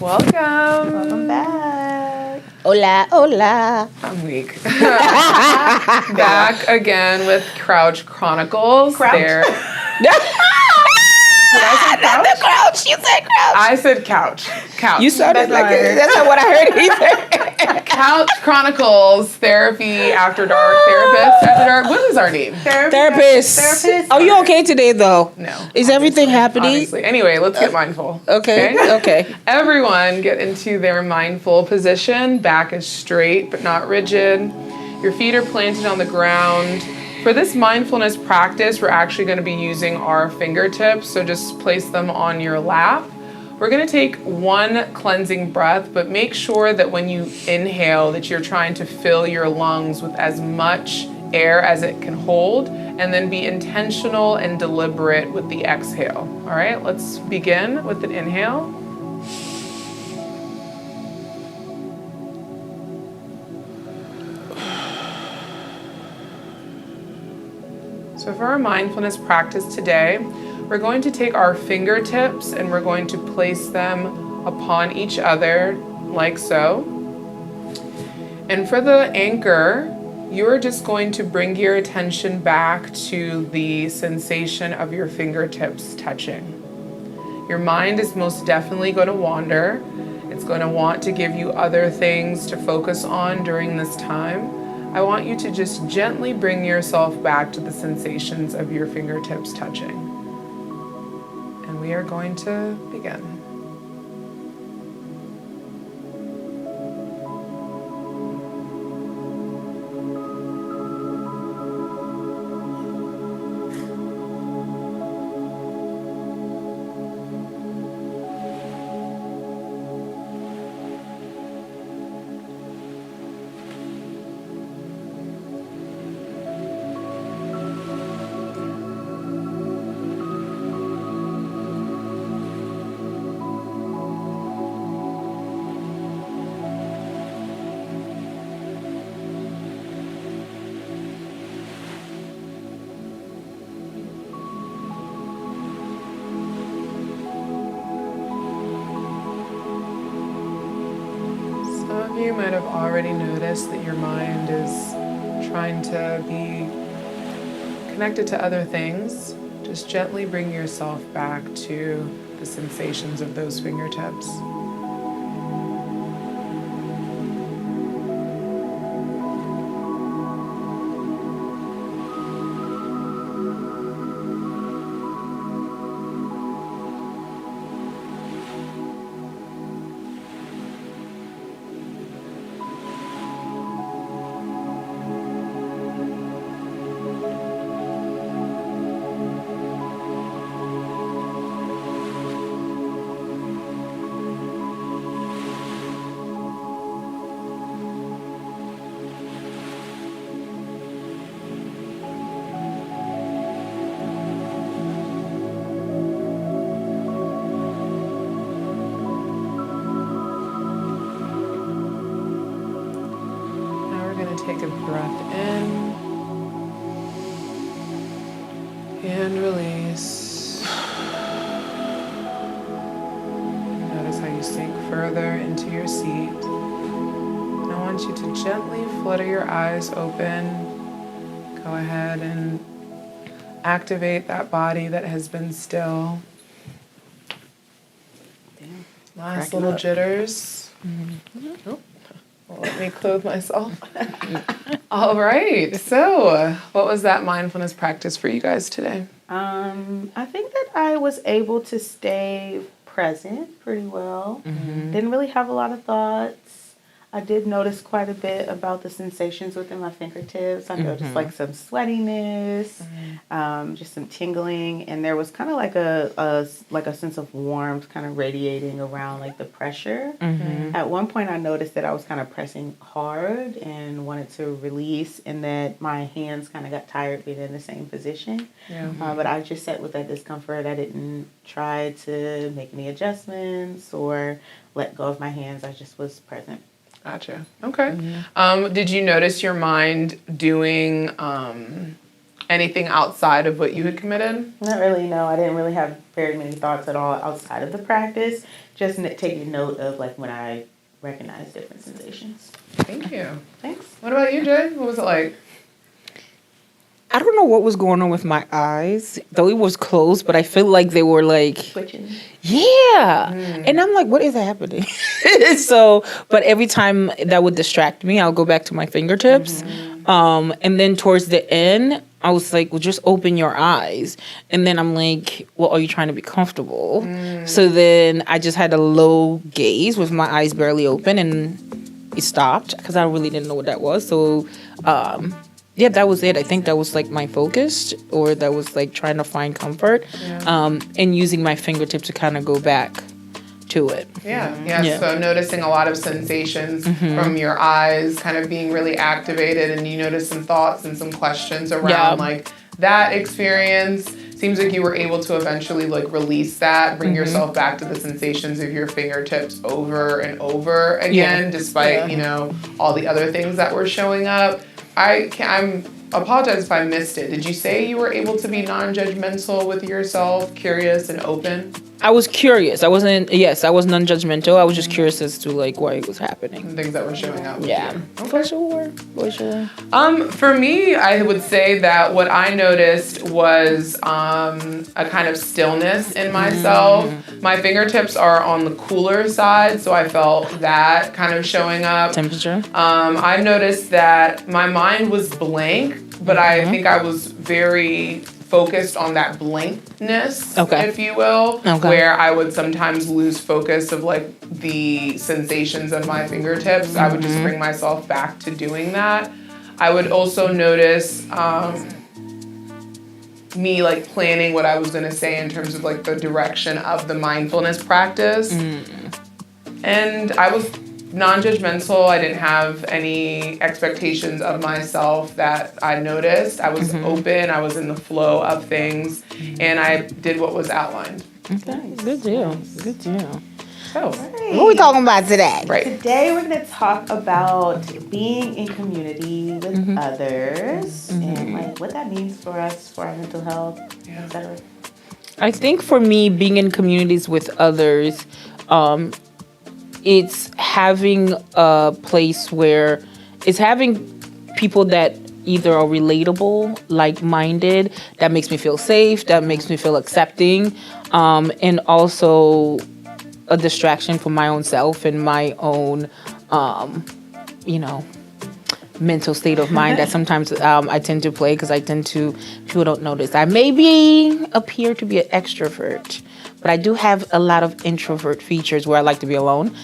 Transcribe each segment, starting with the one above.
Welcome back. Hola, hola. I'm weak. Back again with Chronicles. Crouch? Did I say couch? The crouch. You said crouch. I said couch. Couch. You sounded like that's not what I heard either. Couch Chronicles, therapy after dark, therapist after dark. What is our name? Therapist. Are you okay today, though? No. Is everything happening? Honestly. Anyway, let's get mindful. Okay. Everyone get into their mindful position. Back is straight but not rigid. Your feet are planted on the ground. For this mindfulness practice, we're actually going to be using our fingertips, so just place them on your lap. We're going to take one cleansing breath, but make sure that when you inhale that you're trying to fill your lungs with as much air as it can hold, and then be intentional and deliberate with the exhale. All right, let's begin with an inhale. So for our mindfulness practice today, we're going to take our fingertips and we're going to place them upon each other like so. And for the anchor, you're just going to bring your attention back to the sensation of your fingertips touching. Your mind is most definitely going to wander. It's going to want to give you other things to focus on during this time. I want you to just gently bring yourself back to the sensations of your fingertips touching. And we are going to begin. You might have already noticed that your mind is trying to be connected to other things. Just gently bring yourself back to the sensations of those fingertips. Take a breath in and release. Notice how you sink further into your seat. And I want you to gently flutter your eyes open. Go ahead and activate that body that has been still. Last little jitters. Mm-hmm. Oh. Well, let me clothe myself. All right. So, what was that mindfulness practice for you guys today? I think that I was able to stay present pretty well. Mm-hmm. Didn't really have a lot of thoughts. I did notice quite a bit about the sensations within my fingertips. I noticed like some sweatiness, just some tingling, and there was kind of like a sense of warmth kind of radiating around like the pressure. Mm-hmm. At one point I noticed that I was kind of pressing hard and wanted to release, and that my hands kind of got tired being in the same position. Yeah. But I just sat with that discomfort. I didn't try to make any adjustments or let go of my hands. I just was present. Gotcha. Okay. Mm-hmm. Did you notice your mind doing anything outside of what you had committed? Not really, no. I didn't really have very many thoughts at all outside of the practice. Just taking note of like when I recognize different sensations. Thank you. Thanks. What about you, Jay? What was it like? I don't know what was going on with my eyes, though it was closed, but I feel like they were like, Twitching. yeah. And I'm like, what is happening? So, but every time that would distract me, I'll go back to my fingertips. And then towards the end, I was like, well, just open your eyes. And then I'm like, well, are you trying to be comfortable? So then I just had a low gaze with my eyes barely open, and it stopped because I really didn't know what that was. So, yeah, that was it. I think that was like my focus, or that was like trying to find comfort, and using my fingertips to kind of go back to it. Yeah. So noticing a lot of sensations from your eyes, kind of being really activated, and you notice some thoughts and some questions around like that experience. Seems like you were able to eventually like release that, bring yourself back to the sensations of your fingertips over and over again, despite you know all the other things that were showing up. I'm apologize if I missed it. Did you say you were able to be non-judgmental with yourself, curious and open? I was curious. I was non-judgmental. I was just curious as to like why it was happening. Things that were showing up. Yeah. Okay. For sure. For me, I would say that what I noticed was a kind of stillness in myself. My fingertips are on the cooler side, so I felt that kind of showing up. Temperature. I noticed that my mind was blank, but I think I was very focused on that blankness, if you will, where I would sometimes lose focus of like the sensations of my fingertips. I would just bring myself back to doing that. I would also notice me like planning what I was going to say in terms of like the direction of the mindfulness practice. And I was non-judgmental. I didn't have any expectations of myself that I noticed. I was open. I was in the flow of things, and I did what was outlined. Okay, good deal. Good deal. So, what are we talking about today? Right. Today we're going to talk about being in community with others and like what that means for us, for our mental health, etc. I think for me, being in communities with others, it's having a place where it's having people that either are relatable, like-minded, that makes me feel safe, that makes me feel accepting, and also a distraction from my own self and my own, mental state of mind that sometimes I tend to play because people don't notice. I maybe appear to be an extrovert, but I do have a lot of introvert features where I like to be alone.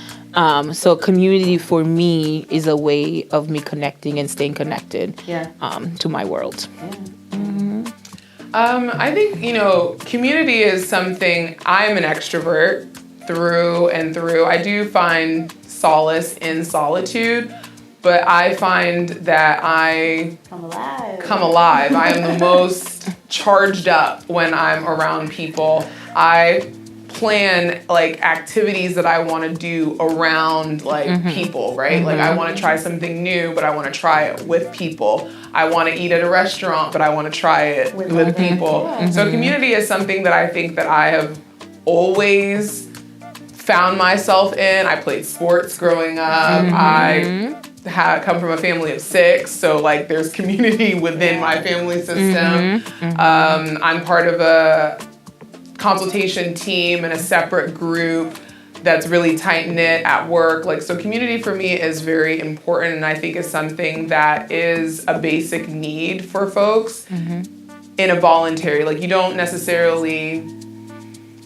So community for me is a way of me connecting and staying connected to my world. I think, community is something. I'm an extrovert through and through. I do find solace in solitude, but I find that I come alive. I am the most charged up when I'm around people. I plan like activities that I want to do around like people, right? Like I want to try something new, but I want to try it with people. I want to eat at a restaurant, but I want to try it with people. So community is something that I think that I have always found myself in. I played sports growing up. I come from a family of 6, so like there's community within my family system. I'm part of a consultation team and a separate group that's really tight-knit at work. Like, so community for me is very important, and I think is something that is a basic need for folks in a voluntary, like you don't necessarily,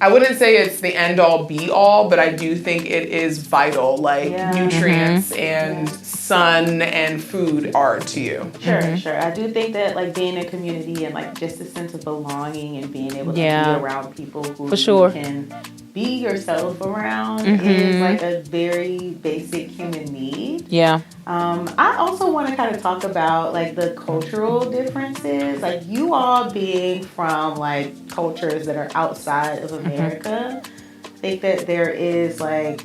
I wouldn't say it's the end-all be-all, but I do think it is vital, like nutrients and sun and food are to you. Sure. I do think that like being in a community and like just a sense of belonging and being able to be around people who you can be yourself around is like a very basic human need. I also want to kind of talk about like the cultural differences, like you all being from like cultures that are outside of America. I think that there is like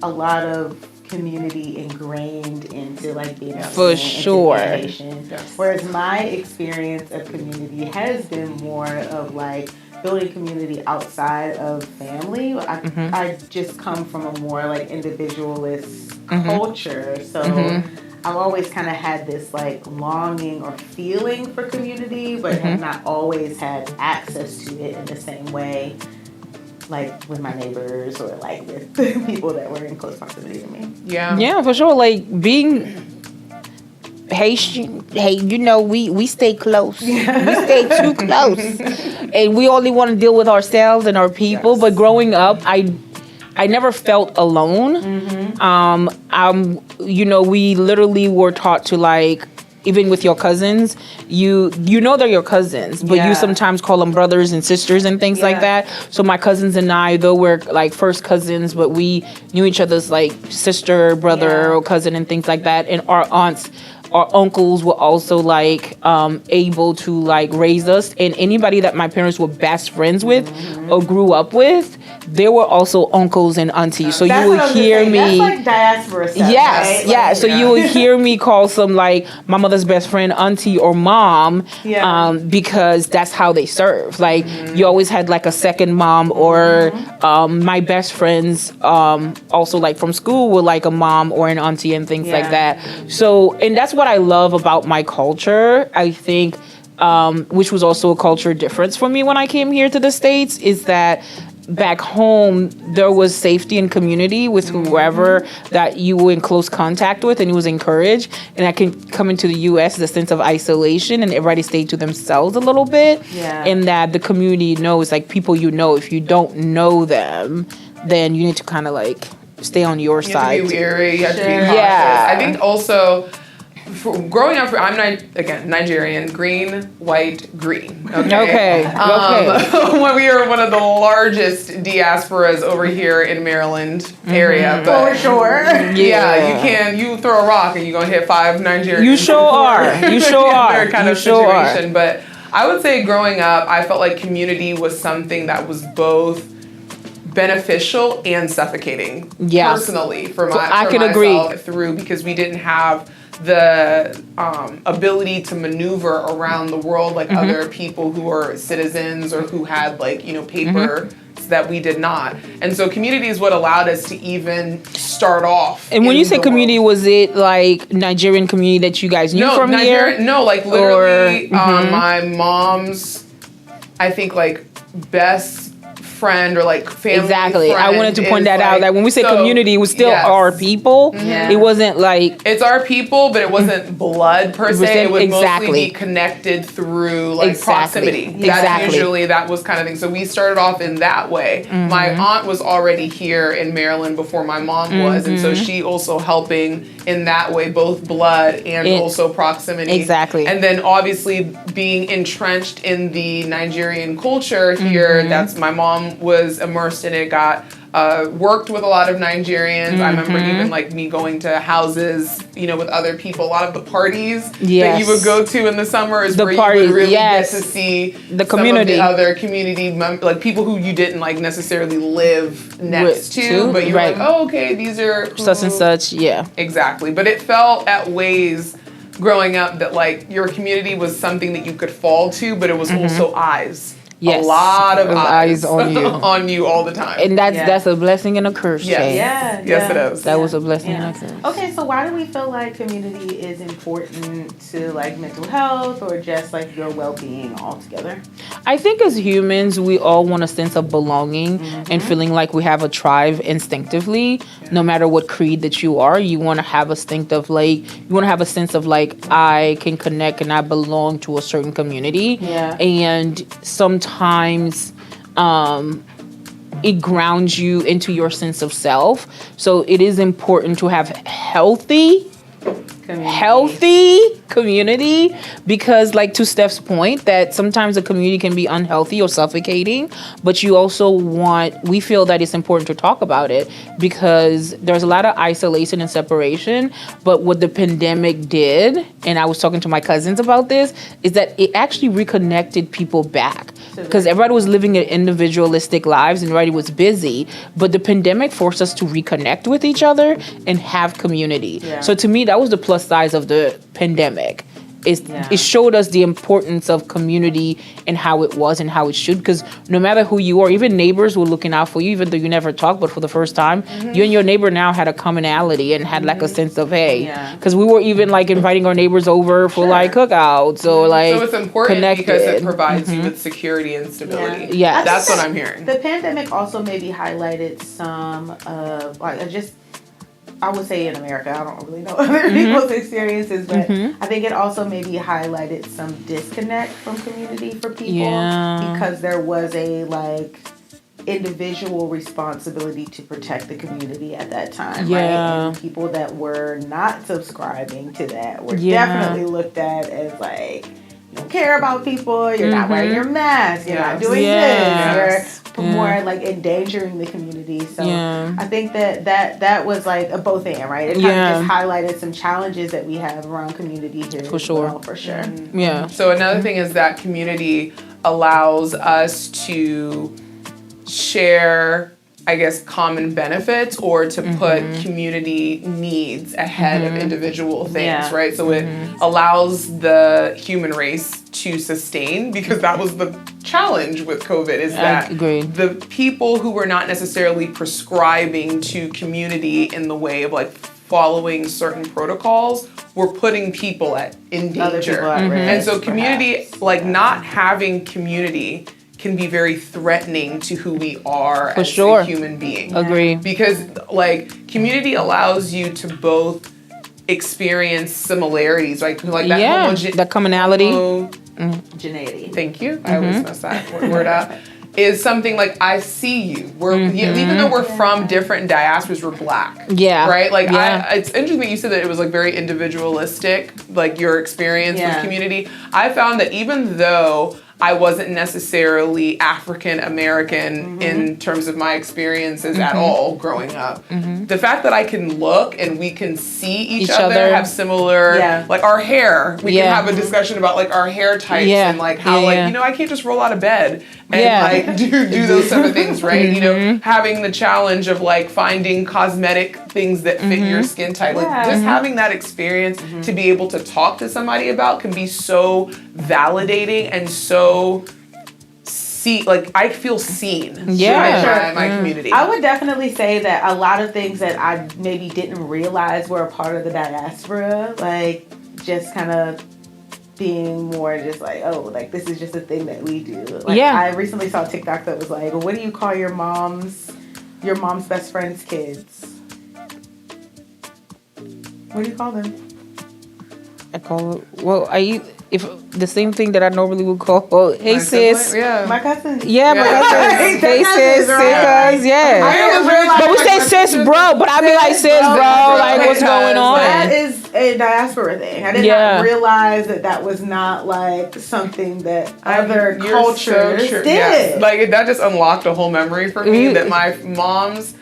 a lot of community ingrained into like being a For sure. Haitian. Whereas my experience of community has been more of like building community outside of family. I just come from a more like individualist culture, so I've always kind of had this like longing or feeling for community, but have not always had access to it in the same way, like with my neighbors or like with people that were in close proximity to me. Yeah, for sure. Like being Haitian, hey, you know, we stay close. We stay too close, and we only want to deal with ourselves and our people. But growing up, I never felt alone. You know, we literally were taught to like, even with your cousins, you know they're your cousins, but you sometimes call them brothers and sisters and things like that. So my cousins and I, though we're like first cousins, but we knew each other's like sister, brother, or cousin and things like that. And our aunts, our uncles were also like able to like raise us, and anybody that my parents were best friends with or grew up with, they were also uncles and aunties. So you would hear me. That's like diaspora stuff. Yes, right? yeah. So you would hear me call some like my mother's best friend auntie or mom, because that's how they serve. Like you always had like a second mom, or my best friends also like from school were like a mom or an auntie and things like that. So, and that's what I love about my culture, I think, which was also a culture difference for me when I came here to the States, is that back home there was safety and community with whoever that you were in close contact with, and it was encouraged. And I can come into the US, the sense of isolation, and everybody stayed to themselves a little bit, and that the community knows, like people you know, if you don't know them, then you need to kind of like stay on your side. You have to be weary, you have to be cautious. I think also growing up, I'm Nigerian, green, white, green. Okay. When we are one of the largest diasporas over here in Maryland area, but for sure. You throw a rock and you're gonna hit 5 Nigerians. You sure are. You sure are. Kind of situation. But I would say growing up, I felt like community was something that was both beneficial and suffocating. Personally, for myself agree through, because we didn't have the ability to maneuver around the world like other people who are citizens or who had like, you know, paper that we did not. And so community is what allowed us to even start off. And when you say community, was it like Nigerian community that you guys knew from here? No, like literally my mom's, I think like best friend or like family friend. I wanted to point that out. Like when we say community, it was still our people. It wasn't like it's our people, but it wasn't blood per se. It would mostly be connected through like proximity. That was kind of thing. So we started off in that way. My aunt was already here in Maryland before my mom was, and so she also helping in that way, both blood and also proximity. And then obviously being entrenched in the Nigerian culture here, that's my mom was immersed in it, worked with a lot of Nigerians. I remember even like me going to houses, you know, with other people. A lot of the parties that you would go to in the summer is where you would really get to see the community, some of the other community like people who you didn't like necessarily live next to, but you're like, oh, okay, these are such and such. Exactly. But it felt at ways growing up that like your community was something that you could fall to, but it was also eyes. A lot of eyes on you all the time. And that's a blessing and a curse. Yes, it is. That was a blessing and a curse. Okay, so why do we feel like community is important to like mental health or just like your well-being altogether? I think as humans, we all want a sense of belonging and feeling like we have a tribe instinctively. No matter what creed that you are, you want to have a sense of like I can connect and I belong to a certain community. And sometimes it grounds you into your sense of self. So it is important to have healthy community, because like to Steph's point, that sometimes a community can be unhealthy or suffocating, but we feel that it's important to talk about it because there's a lot of isolation and separation. But what the pandemic did, and I was talking to my cousins about this, is that it actually reconnected people back, because everybody was living their individualistic lives and everybody was busy, but the pandemic forced us to reconnect with each other and have community. So to me, that was the plus side of the pandemic. It showed us the importance of community and how it was and how it should, because no matter who you are, even neighbors were looking out for you, even though you never talked, but for the first time, you and your neighbor now had a commonality and had like a sense of, hey, because we were even like inviting our neighbors over for like cookouts or like so it's important connected. because it provides you with security and stability. Yes. That's what I'm hearing. The pandemic also maybe highlighted some of I would say in America, I don't really know other people's experiences, but I think it also maybe highlighted some disconnect from community for people because there was a individual responsibility to protect the community at that time, right? And people that were not subscribing to that were definitely looked at as like, you don't care about people, you're not wearing your mask, you're not doing this, you're more like endangering the community. So I think that was like a both and, right? It kind of just highlighted some challenges that we have around community here for sure. Yeah. So another thing is that community allows us to share, I guess, common benefits or to put community needs ahead of individual things, right? So it allows the human race to sustain, because that was the challenge with COVID, is that the people who were not necessarily prescribing to community in the way of like following certain protocols were putting people in danger. And so community, not having community can be very threatening to who we are as a human being. Agree. Because community allows you to both experience similarities, like that the commonality. Homogeneity. Thank you. I always mess that word up. Is something like, I see you. We're even though we're from different diasporas, we're black. Yeah. Right? It's interesting that you said that it was like very individualistic, like your experience with community. I found that even though I wasn't necessarily African American in terms of my experiences at all growing up. The fact that I can look and we can see each other, have similar, like our hair. We can have a discussion about like our hair types and like how I can't just roll out of bed and like do those type of things, right? You know, having the challenge of like finding cosmetic things that fit your skin type. Like just having that experience to be able to talk to somebody about can be so validating and so I feel seen by my community. I would definitely say that a lot of things that I maybe didn't realize were a part of the diaspora, like just kind of being more just like, oh, like this is just a thing that we do. Like I recently saw a TikTok that was like, well, what do you call your mom's best friend's kids? What do you call them? I call it, if the same thing that I normally would call, hey sis. My cousin. Yeah, my cousin. Hey sis, cuz, But we say sis bro, but I be like sis bro, like what's going on? That is a diaspora thing. I did not realize that was not like something that other cultures did. Yes. Like that just unlocked a whole memory for me that my mom's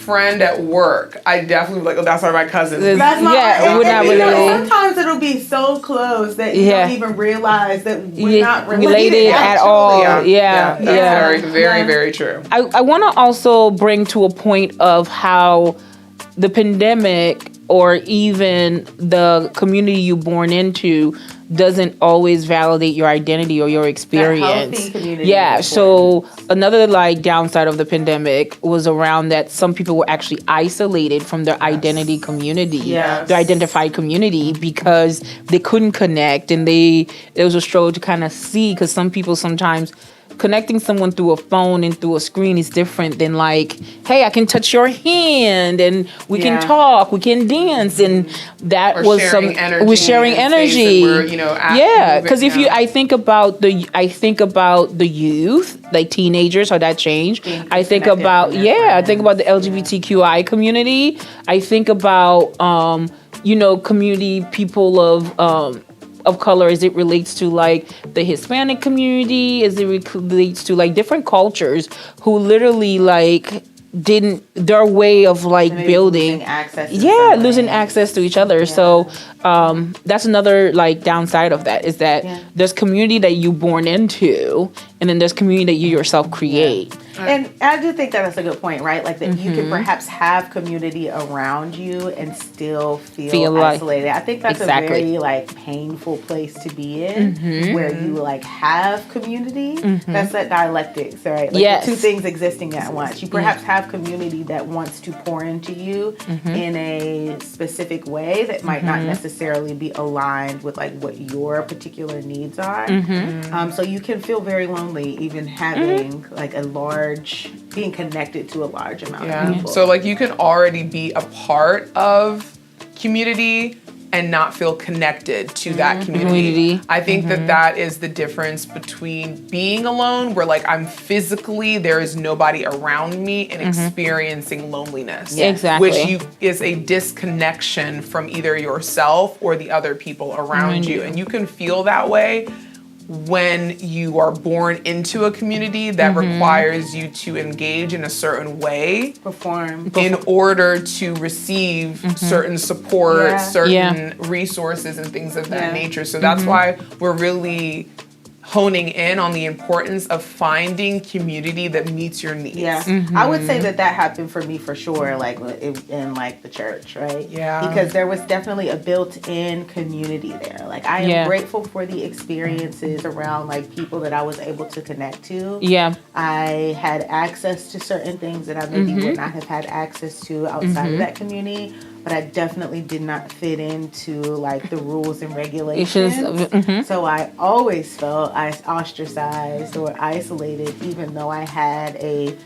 friend at work, I definitely was like, oh, that's one of my cousins. That's my and sometimes it'll be so close that you don't even realize that we're not related at all. That's very, very, very true. I want to also bring to a point of how the pandemic or even the community you're born into doesn't always validate your identity or your experience. So another like downside of the pandemic was around that some people were actually isolated from their identity community, their identified community, because they couldn't connect, and there was a struggle to kind of see, because some people sometimes connecting someone through a phone and through a screen is different than like, hey, I can touch your hand and we can talk, we can dance, and that was we're sharing energy. Because if I think about the youth, like teenagers, how that changed. I think about the LGBTQI community. I think about community people of of color, as it relates to like the Hispanic community, as it relates to like different cultures who literally like didn't their way of like Maybe building losing access to losing something. access to each other. So that's another like downside of that, is that there's community that you born into, and then there's community that you yourself create. And I do think that that's a good point, right? Like that you can perhaps have community around you and still feel like- isolated. I think that's Exactly. a very like painful place to be in, where you like have community. That's that dialectics, right? Like Yes. the two things existing at once. You perhaps have community that wants to pour into you in a specific way that might not necessarily be aligned with like what your particular needs are. So you can feel very lonely even having like being connected to a large amount of people. So like you can already be a part of community and not feel connected to that community. I think that is the difference between being alone, where like I'm physically, there is nobody around me, and experiencing loneliness. Exactly. Which is a disconnection from either yourself or the other people around you. And you can feel that way when you are born into a community that requires you to engage in a certain way, perform in order to receive certain support, certain resources and things of that nature. So that's why we're really honing in on the importance of finding community that meets your needs. I would say that happened for me for sure, like in like the church, right? Because there was definitely a built-in community there. Like I am grateful for the experiences around like people that I was able to connect to. I had access to certain things that I maybe would not have had access to outside of that community. But I definitely did not fit into like the rules and regulations. So I always felt ostracized or isolated, even though I had a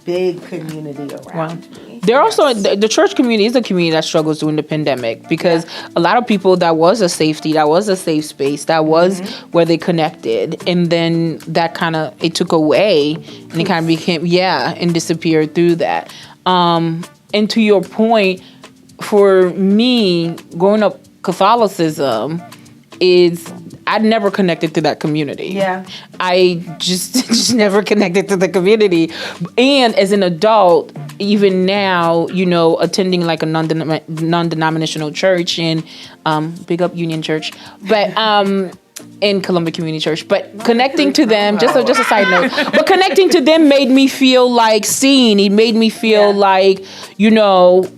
big community around me. There also, the church community is a community that struggles during the pandemic, because a lot of people, that was a safety, that was a safe space, that was where they connected. And then that kind of, it took away, and it kind of became, and disappeared through that. And to your point, for me, growing up Catholicism is, I never connected to that community. I just never connected to the community. And as an adult, even now, you know, attending like a non-denominational church, and big up Union Church, but in Columbia Community Church, but connecting to them, just a side note, but connecting to them made me feel like seen. It made me feel like, you know,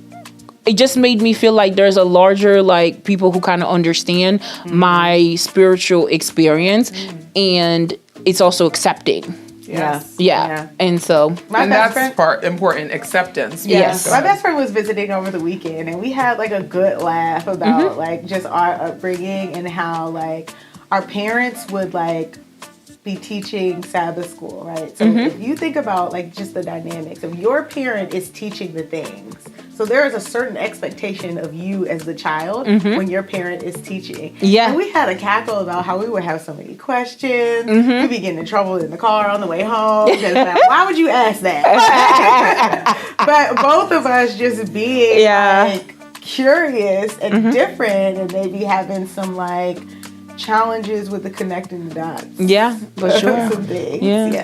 it just made me feel like there's a larger, like, people who kind of understand my spiritual experience, and it's also accepting. And so that's important, acceptance. My best friend was visiting over the weekend, and we had like a good laugh about like just our upbringing and how like our parents would like be teaching Sabbath school, right? So if you think about like just the dynamics of your parent is teaching the things, so there is a certain expectation of you as the child when your parent is teaching. And we had a cackle about how we would have so many questions. We'd be getting in trouble in the car on the way home because like, why would you ask that? But both of us just being like curious and different, and maybe having some like challenges with the connecting the dots. For sure. Some things.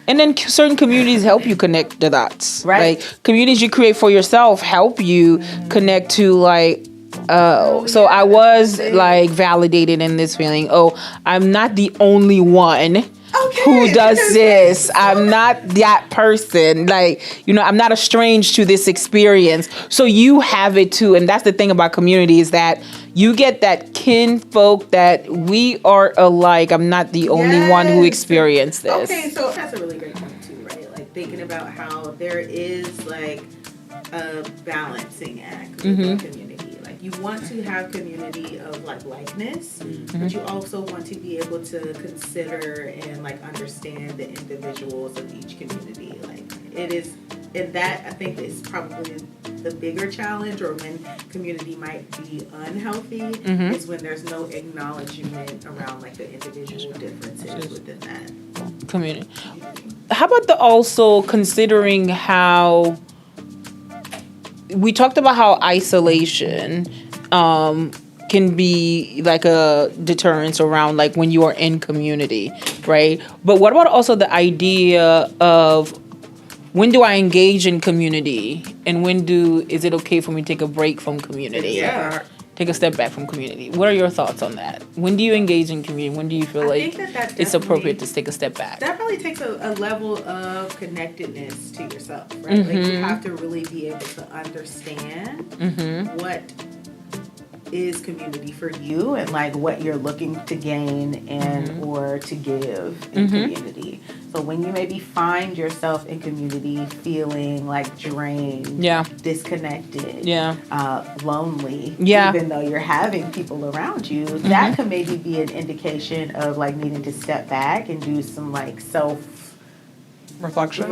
And then certain communities help you connect the dots. Right. Like communities you create for yourself help you connect to like, so I was like validated in this feeling. Oh, I'm not the only one who does this. I'm not that person. Like, you know, I'm not a strange to this experience. So you have it too. And that's the thing about community, is that you get that kinfolk that we are alike. I'm not the only one who experienced this. Okay, so that's a really great point too, right? Like thinking about how there is like a balancing act with the community. Like you want to have community of like likeness, but you also want to be able to consider and like understand the individuals of each community. Like it is, and that I think is probably the bigger challenge, or when community might be unhealthy, is when there's no acknowledgement around like the individual differences within that community. How about the also considering how we talked about how isolation can be like a deterrence around like when you are in community, right? But what about also the idea of when do I engage in community and is it okay for me to take a break from community? Yeah. Take a step back from community. What are your thoughts on that? When do you engage in community? When do you feel like it's appropriate to take a step back? That probably takes a level of connectedness to yourself, right? Like you have to really be able to understand what is community for you and like what you're looking to gain and or to give in community. So when you maybe find yourself in community feeling like drained, disconnected, lonely, even though you're having people around you, that could maybe be an indication of like needing to step back and do some like reflection,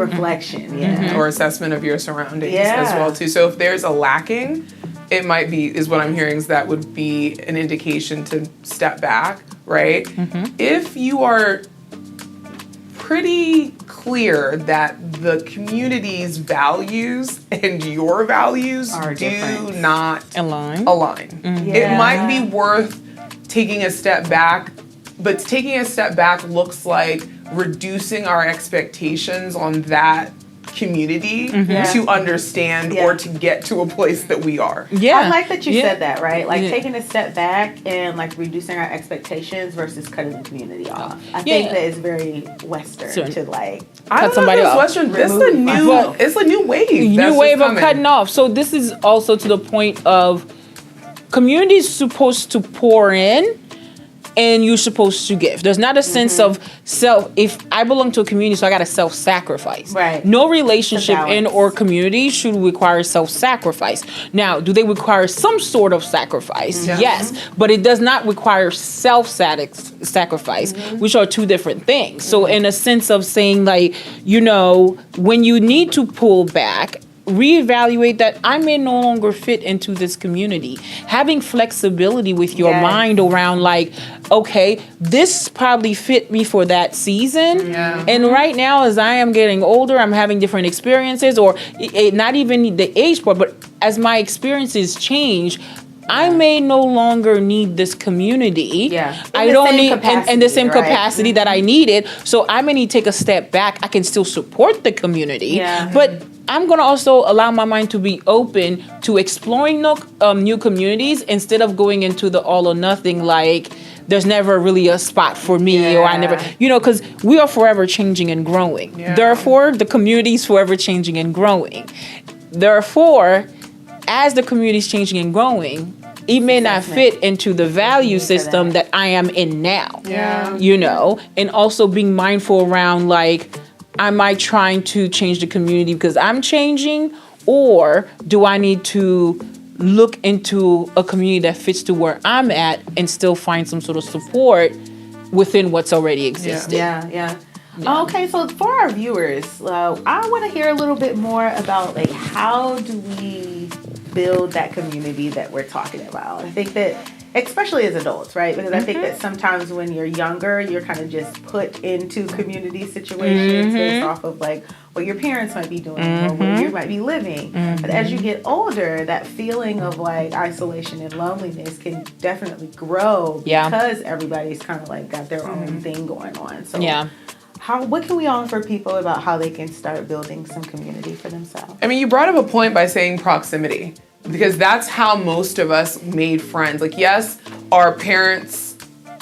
or assessment of your surroundings as well too. So if there's a lacking, it might be, is what I'm hearing, is that would be an indication to step back, right? If you are pretty clear that the community's values and your values do not align. It might be worth taking a step back, but taking a step back looks like reducing our expectations on that community to understand or to get to a place that we are. I like that you said that, right? Like taking a step back and like reducing our expectations versus cutting the community off. I think that is very Western to like cut somebody off. Western. This is a new wave. New wave of cutting off. So this is also to the point of community is supposed to pour in and you're supposed to give. There's not a sense of if I belong to a community, so I got to self-sacrifice. Right. No relationship in or community should require self-sacrifice. Now, do they require some sort of sacrifice? Yes. But it does not require self-sacrifice, which are two different things. So in a sense of saying like, when you need to pull back, reevaluate that I may no longer fit into this community. Having flexibility with your mind around like, okay, this probably fit me for that season. And right now, as I am getting older, I'm having different experiences, or not even the age part, but as my experiences change, I may no longer need this community. I don't need in the same capacity that I needed. So I may need to take a step back. I can still support the community, but I'm going to also allow my mind to be open to exploring new communities instead of going into the all or nothing, like there's never really a spot for me or I never, because we are forever changing and growing. Therefore, the community is forever changing and growing. Therefore, as the community is changing and growing, it may not fit into the value system that I am in now. And also being mindful around like, am I trying to change the community because I'm changing, or do I need to look into a community that fits to where I'm at and still find some sort of support within what's already existing? Okay, so for our viewers, I want to hear a little bit more about like how do we build that community that we're talking about. I think that especially as adults, right? Because I think that sometimes when you're younger, you're kind of just put into community situations based off of like what your parents might be doing or where you might be living. But as you get older, that feeling of like isolation and loneliness can definitely grow because everybody's kind of like got their own thing going on. So what can we offer people about how they can start building some community for themselves? I mean, you brought up a point by saying proximity, because that's how most of us made friends. Like, yes, our parents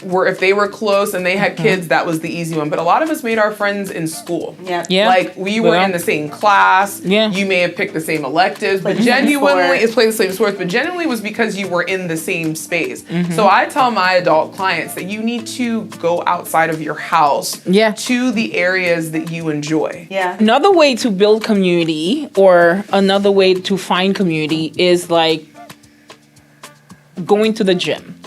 were, if they were close and they had kids, that was the easy one. But a lot of us made our friends in school. Like, we were in the same class. You may have picked the same electives, but genuinely, played the same sports, but genuinely was because you were in the same space. So I tell my adult clients that you need to go outside of your house to the areas that you enjoy. Another way to build community, or another way to find community, is like going to the gym.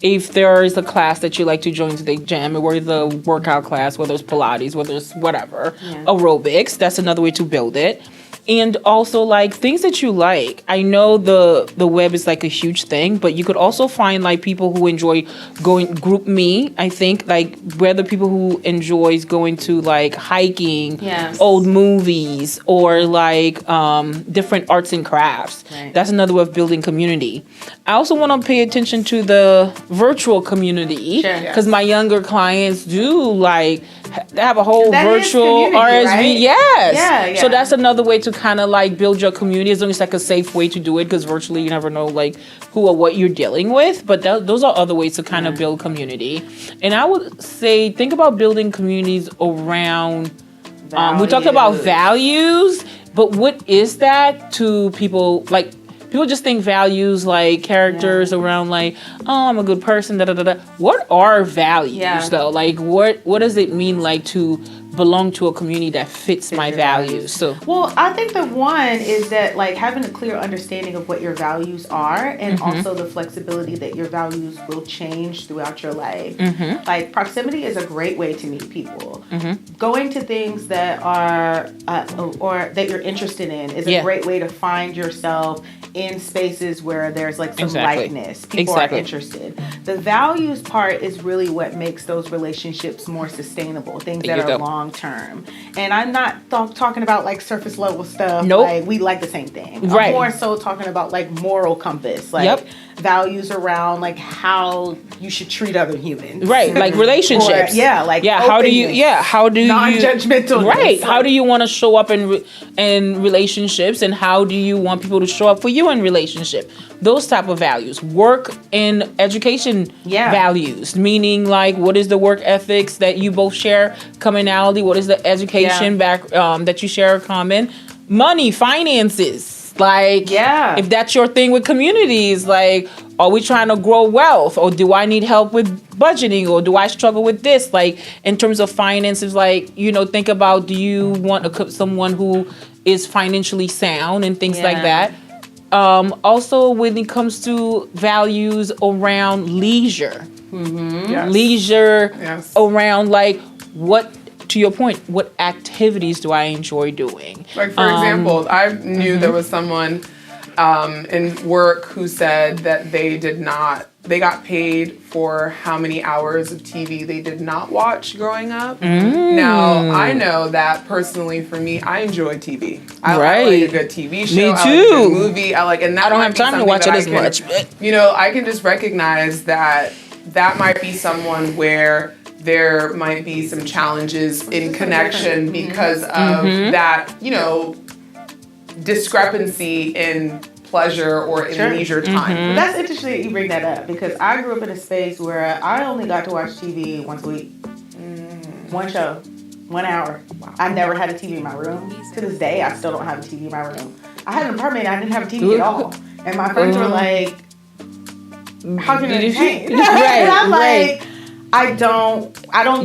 If there is a class that you like to join to the gym, or the workout class, whether it's Pilates, whether it's whatever, aerobics, that's another way to build it. And also like things that you like. I know the web is like a huge thing, but you could also find like people who enjoy going group me. I think like whether people who enjoys going to like hiking, Yes. old movies, or like different arts and crafts. Right. That's another way of building community. I also want to pay attention to the virtual community Sure. because my younger clients do like they have a whole That is virtual community, RSV. right? Yes. Yeah, So yeah. that's another way to kind of like build your community. As long as it's like a safe way to do it, because virtually you never know like who or what you're dealing with. But those are other ways to kind of build community. And I would say think about building communities around. We talked about values, but what is that to people? Like people just think values like characters around like, oh, I'm a good person. Da da da da. What are values though? Like what does it mean like to belong to a community that fits my values? So well, I think the one is that like having a clear understanding of what your values are, and also the flexibility that your values will change throughout your life. Like proximity is a great way to meet people. Going to things that are or that you're interested in is a great way to find yourself in spaces where there's like some likeness. People are interested. The values part is really what makes those relationships more sustainable. Things that are long term. And I'm not talking about like surface level stuff. Nope. Like we like the same thing. Right. I'm more so talking about like moral compass. Like values around like how you should treat other humans. Right. Like relationships. How do you non-judgmental. Right. Like, how do you want to show up in relationships, and how do you want people to show up for you in relationship? Those type of values. Work and education values, meaning like what is the work ethics that you both share commonality? What is the education back that you share common? Money, finances. Like, if that's your thing with communities, like, are we trying to grow wealth, or do I need help with budgeting, or do I struggle with this? Like, in terms of finances, like, you know, think about, do you want someone who is financially sound and things like that? Also, when it comes to values around leisure, leisure around like what, to your point, what activities do I enjoy doing? Like, for example, I knew there was someone in work who said that they got paid for how many hours of TV they did not watch growing up. Now, I know that personally for me, I enjoy TV. I like a good TV show. Me too. I like a good movie. And that I don't have time to watch it as much. You know, I can just recognize that might be someone where there might be some challenges in connection because of that, you know, discrepancy in pleasure or in leisure time. But that's interesting that you bring that up, because I grew up in a space where I only got to watch TV once a week. One show, 1 hour. Wow. I never had a TV in my room. To this day, I still don't have a TV in my room. I had an apartment and I didn't have a TV at all. And my friends were like, how can you entertain? And I'm like, I don't.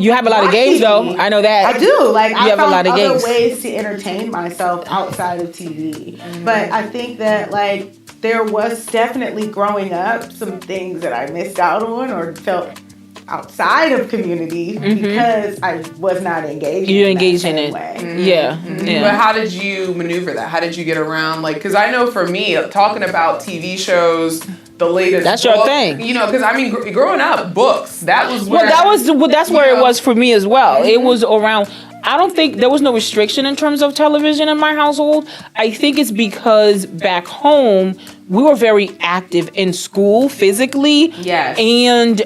You have a lot of games, TV. though. I know that. I do. Like, I have found a lot of other games. ways to entertain myself outside of TV. But I think that like there was definitely growing up some things that I missed out on or felt outside of community because I was not engaged. You engaged in it. Way. Yeah. But how did you maneuver that? How did you get around? Like, because I know for me, talking about TV shows. The latest. That's book, your thing, you know. Because I mean, growing up, books. That was where. That's where it was for me as well. It was around. I don't think there was no restriction in terms of television in my household. I think it's because back home we were very active in school physically. Yes. And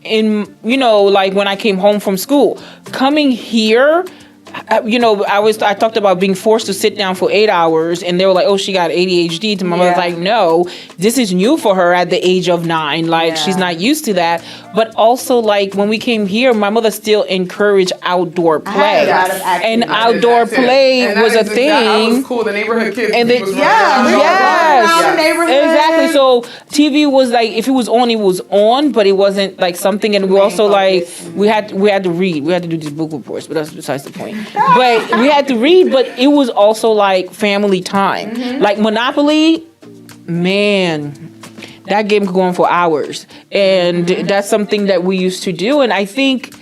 in like when I came home from school, coming here. I talked about being forced to sit down for 8 hours, and they were like, "Oh, she got ADHD." To my mother's like, "No, this is new for her at the age of 9. Like, she's not used to that." But also, like when we came here, my mother still encouraged outdoor play, and outdoor play was a thing. That was cool. The neighborhood kids. And exactly. So TV was like, if it was on, but it wasn't like something. And we also like we had to read. We had to do these book reports, but that's besides the point. But we had to read, but it was also like family time. Like Monopoly, man, that game could go on for hours. And that's something that we used to do. And I think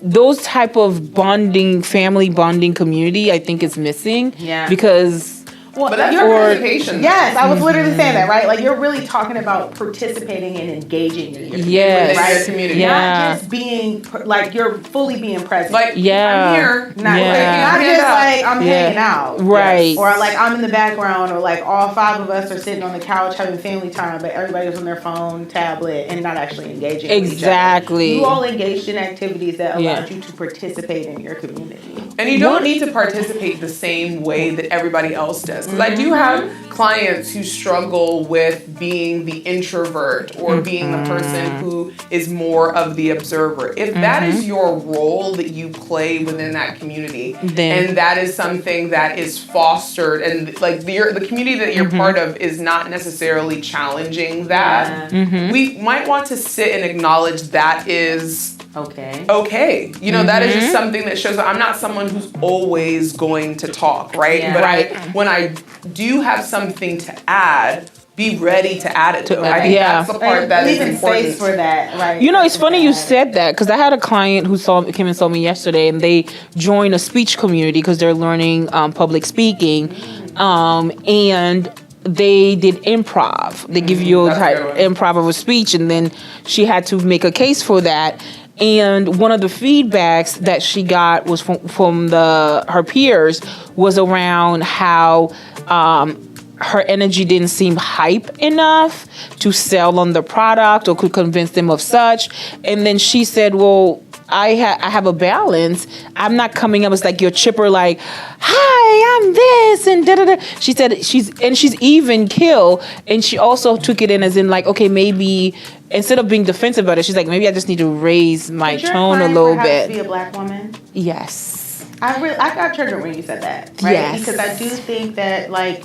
those type of bonding, family bonding community, I think is missing. Yeah. Because Well, But that's you're- participation. Yes, I was literally saying that, right? Like, you're really talking about participating and engaging in your community, Yes. right? Your community. Yeah. Not just being, like, you're fully being present. Like, Yeah. I'm here. Not, Yeah. not just like I'm Yeah. hanging out. Right. Or like I'm in the background, or like all 5 of us are sitting on the couch having family time, but everybody's on their phone, tablet, and not actually engaging with each other. Exactly. You all engaged in activities that allowed Yeah. you to participate in your community. And you don't need to participate the same way that everybody else does. Because I do have clients who struggle with being the introvert or being the person who is more of the observer. If that is your role that you play within that community, Then- and that is something that is fostered, and like the community that you're part of is not necessarily challenging that, we might want to sit and acknowledge that is okay. You know, that is just something that shows that I'm not someone who's always going to talk, right? Yeah. But Right. when I do have something to add, be ready to add it. Though. I think Yeah. that's the part that is leaving important. space for that, right? You know, it's funny you said that because I had a client who came and saw me yesterday, and they joined a speech community because they're learning public speaking, and they did improv. They give you a That's a type good one. improv of a speech, and then she had to make a case for that. And one of the feedbacks that she got was from her peers was around how her energy didn't seem hype enough to sell on the product or could convince them of such. And then she said, well, I have a balance. I'm not coming up as like your chipper, like, hi, I'm this and da da da. She said she's even kill, and she also took it in as in like, okay, maybe instead of being defensive about it, she's like, maybe I just need to raise my Did your tone a client little perhaps bit. Be a black woman. Yes. I got triggered when you said that, right? Yes. Because I do think that like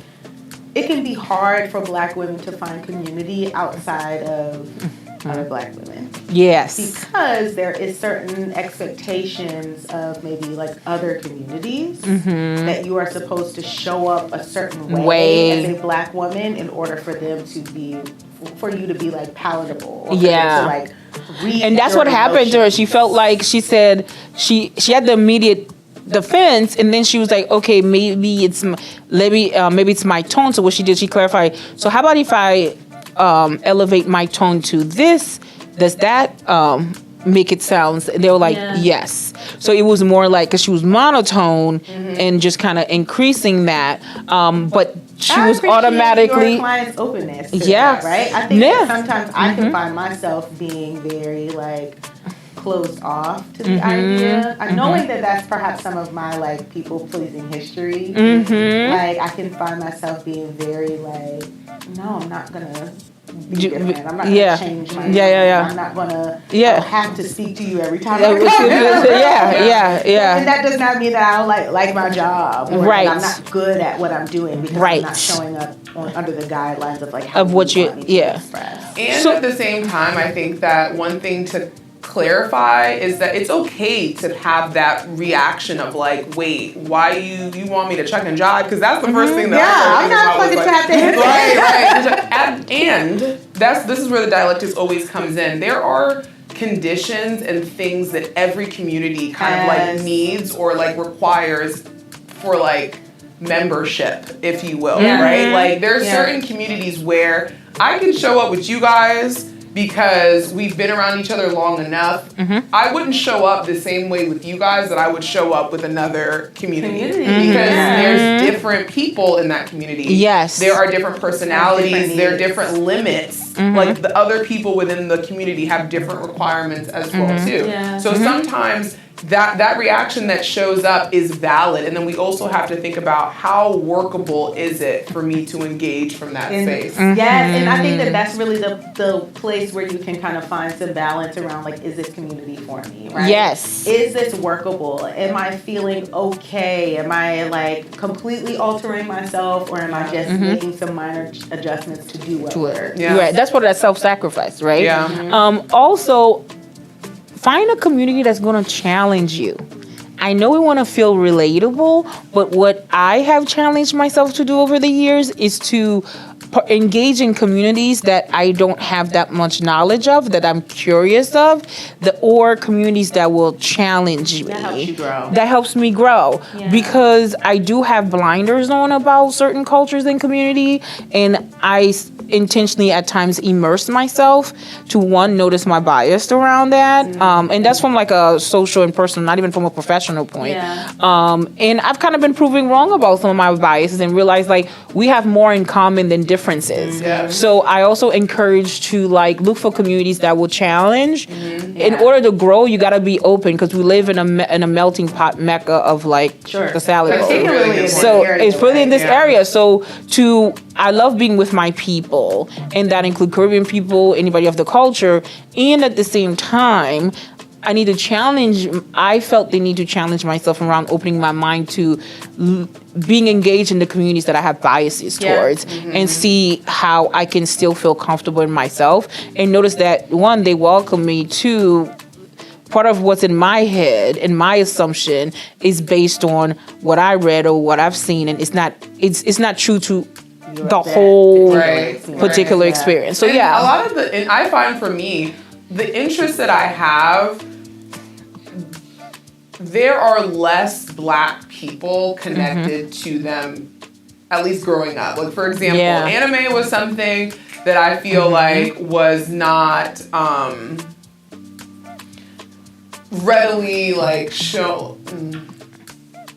it can be hard for black women to find community outside of other black women. Yes. Because there is certain expectations of maybe like other communities that you are supposed to show up a certain way as a black woman in order for them to be, for you to be like palatable. Or for them to like read And that's your what happened to her. emotions. She felt like she said she had the immediate defense, and then she was like, okay, maybe it's my tone. So what she did, she clarified. So how about if I elevate my tone to this? Does that make it sound? And they were like, yes. So it was more like, because she was monotone and just kind of increasing that, but she I was appreciate automatically your client's openness to Yeah. that, right? I think Yeah. that sometimes I can find myself being very like closed off to the idea, knowing that that's perhaps some of my like people pleasing history. Like I can find myself being very like, no, I'm not gonna be different. I'm not gonna change my mind. I'm not gonna have to speak to you every time I come. And that does not mean that I don't like my job, or that I'm not good at what I'm doing because I'm not showing up under the guidelines of like how of what you express. And at the same time, I think that one thing to clarify is that it's okay to have that reaction of like, wait, why you want me to chuck and jive? Because that's the first thing that I'm not fucking tapped in. Right. And this is where the dialectics always comes in. There are conditions and things that every community kind of like needs or like requires for like membership, if you will, right? Like there are certain communities where I can show up with you guys because we've been around each other long enough. I wouldn't show up the same way with you guys that I would show up with another community. Because there's different people in that community. Yes. There are different personalities, there are different limits. Like the other people within the community have different requirements as well too. So sometimes that reaction that shows up is valid, and then we also have to think about how workable is it for me to engage from that space. Yes, and I think that that's really the place where you can kind of find some balance around like, is this community for me, right? Yes. Is this workable? Am I feeling okay? Am I like completely altering myself, or am I just making some minor adjustments to do what works? Right. That's what that self-sacrifice, right? Yeah. Also, find a community that's going to challenge you. I know we want to feel relatable, but what I have challenged myself to do over the years is to engage in communities that I don't have that much knowledge of, that I'm curious of, or communities that will challenge me. That helps you grow. That helps me grow. Yeah. Because I do have blinders on about certain cultures and community, and I intentionally at times immerse myself to notice my bias around that, and that's from like a social and personal, not even from a professional point. Yeah. And I've kind of been proving wrong about some of my biases and realized like we have more in common than differences. Yeah. So I also encourage to like look for communities that will challenge. In order to grow, you got to be open, because we live in a melting pot mecca of like the salad bowl. Particularly in So this area, it's really in this right? Yeah. area. So I love being with my people, and that include Caribbean people, anybody of the culture, and at the same time, I felt the need to challenge myself around opening my mind to being engaged in the communities that I have biases towards, and see how I can still feel comfortable in myself, and notice that, one, they welcome me, two, part of what's in my head and my assumption is based on what I read or what I've seen, and it's not true to the whole particular experience. So and yeah, a lot of and I find for me, the interests that I have, there are less Black people connected to them, at least growing up. Like, for example, anime was something that I feel like was not readily like shown.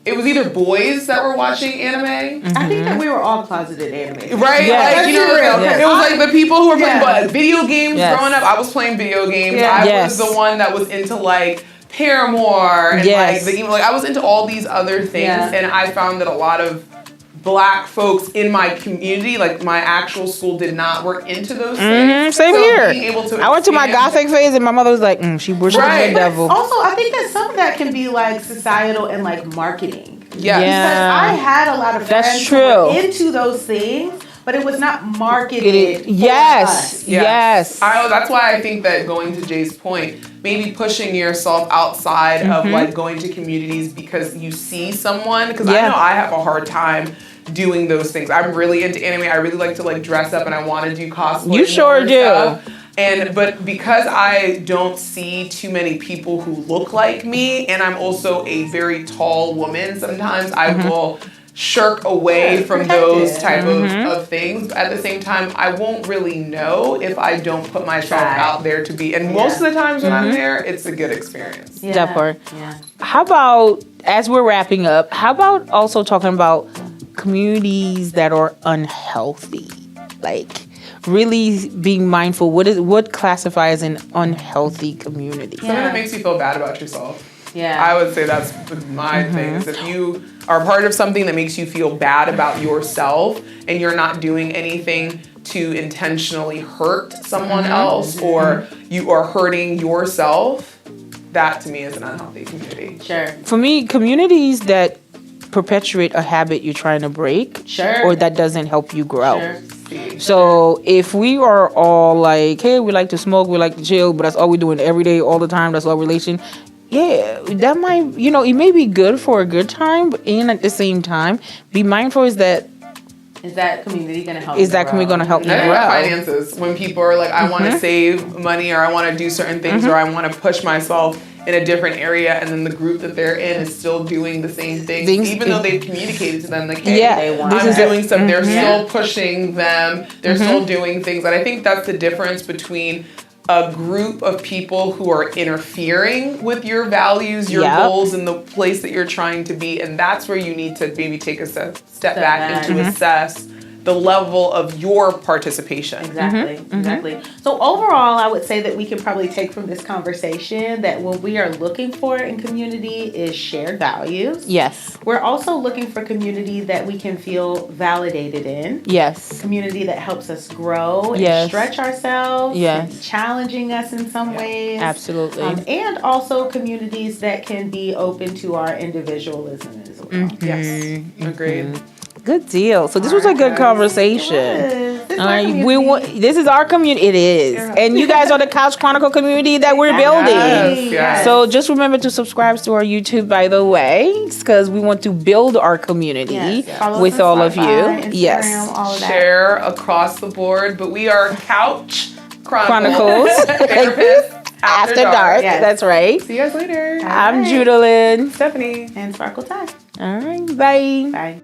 It was either boys that were watching anime. I think that we were all closeted anime. Right? Yes. Like, you know, Yes. it was like the people who were playing video games growing up. I was playing video games. Yeah. I was the one that was into like Paramore and like I was into all these other things, and I found that a lot of Black folks in my community, like my actual school, were into those things. Same here. Being able to I went to my gothic phase, and my mother was like, "She worships the devil." Also, I think that some of that can be like societal and like marketing. Yeah. Because I had a lot of friends That's who were true. into those things, but it was not marketed. Yes. That's why I think that, going to Jay's point, maybe pushing yourself outside of like going to communities because you see someone, because I know I have a hard time doing those things. I'm really into anime. I really like to like dress up, and I want to do cosplay. You sure do. Stuff. But because I don't see too many people who look like me, and I'm also a very tall woman, sometimes I will shirk away from those type of things. But at the same time, I won't really know if I don't put myself out there to be. And most of the times when I'm there, it's a good experience. Yeah. That part. Yeah. How about, as we're wrapping up, how about also talking about communities that are unhealthy? Like, really being mindful. What classifies an unhealthy community? Something that makes you feel bad about yourself. Yeah. I would say that's my thing. Is if you are part of something that makes you feel bad about yourself, and you're not doing anything to intentionally hurt someone else, or you are hurting yourself, that to me is an unhealthy community. Sure. For me, communities that perpetuate a habit you're trying to break, or that doesn't help you grow. Sure. So if we are all like, hey, we like to smoke, we like to chill, but that's all we're doing every day, all the time, that's our relation. Yeah, that might, it may be good for a good time, and at the same time, be mindful is that community going to help? Is that community going to help you I think grow? about finances. When people are like, I want to save money, or I want to do certain things, or I want to push myself in a different area, and then the group that they're in is still doing the same things even though they've communicated to them, like, hey, I'm doing something. They're still pushing them. They're still doing things. And I think that's the difference between a group of people who are interfering with your values, your goals, and the place that you're trying to be. And that's where you need to maybe take a step back and to assess the level of your participation. Exactly. So overall, I would say that we can probably take from this conversation that what we are looking for in community is shared values. Yes. We're also looking for community that we can feel validated in. Yes. Community that helps us grow and stretch ourselves. Yes. Challenging us in some ways. Absolutely. And also communities that can be open to our individualism as well. Yes. Agreed. Good deal. So this was a good conversation. This is All our right, community. this is our community. It is, Yeah. and you guys are the Couch Chronicle community that we're building. Yes. So just remember to subscribe to our YouTube, by the way, because we want to build our community Yes. Follow with us on all of you. Spotify, Instagram, Yes, all of that. Share across the board, but we are Couch Chronicles. Therapists After Dark. Yes. That's right. See you guys later. I'm right. Judalyn. Stephanie. And Sparkle Time. All right, bye. Bye.